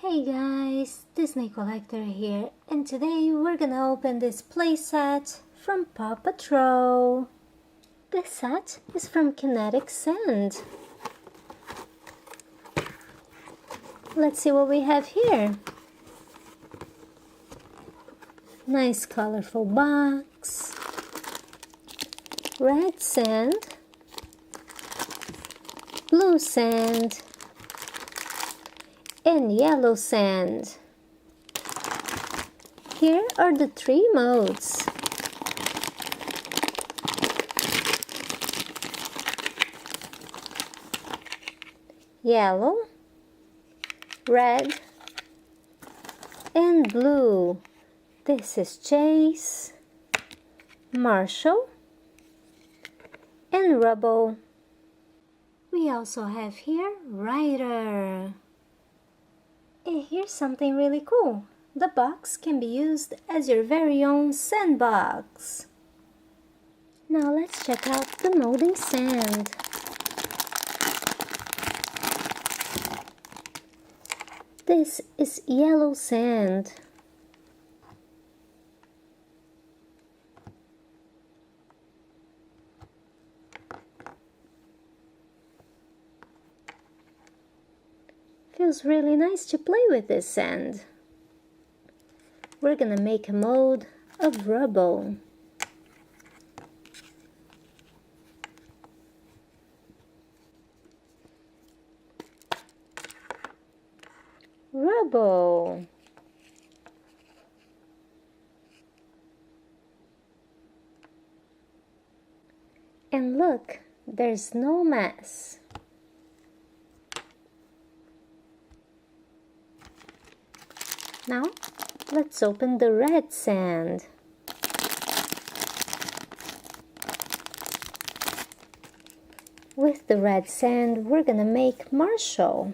Hey guys, Disney Collector here, and today we're gonna open this playset from Paw Patrol. This set is from Kinetic Sand. Let's see what we have here. Nice colorful box. Red sand. Blue sand. And yellow sand. Here are the 3 modes. Yellow, red, and blue. This is Chase, Marshall, and Rubble. We also have here Ryder. And here's something really cool. The box can be used as your very own sandbox. Now let's check out the molding sand. This is yellow sand. Feels really nice to play with this sand. We're gonna make a mold of Rubble. Rubble. And look, there's no mess. Now, let's open the red sand. With the red sand, we're gonna make Marshall.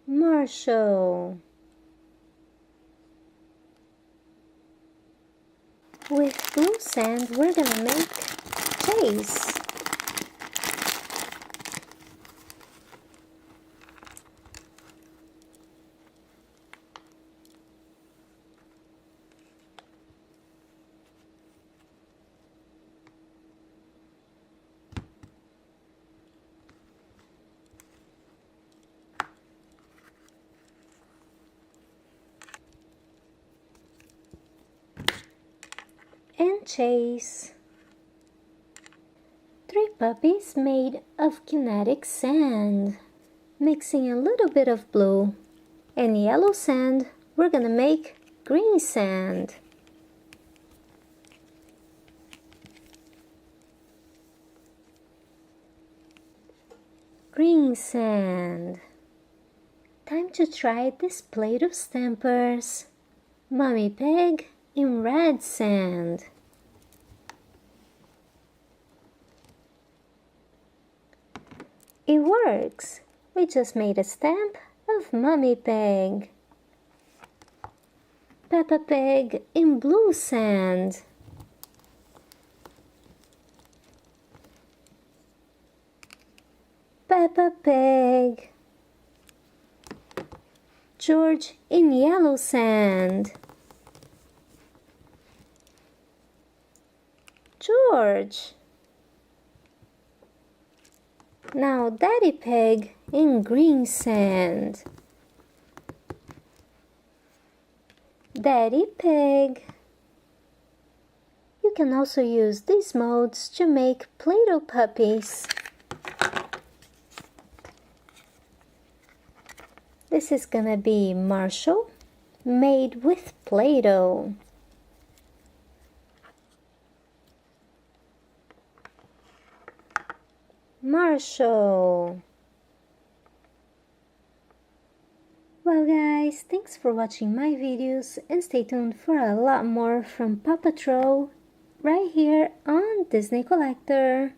Marshall. With blue sand, we're gonna make Chase. And Chase. 3 puppies made of kinetic sand. Mixing a little bit of blue and yellow sand, we're gonna make green sand. Green sand. Time to try this plate of stampers. Mummy Pig in red sand. It works! We just made a stamp of Mummy Pig. Peppa Pig in blue sand. Peppa Pig. George in yellow sand. George. Now Daddy Pig in green sand. Daddy Pig. You can also use these molds to make Play-Doh puppies. This is gonna be Marshall made with Play-Doh. Marshall. Well guys, thanks for watching my videos and stay tuned for a lot more from Paw Patrol right here on Disney Collector.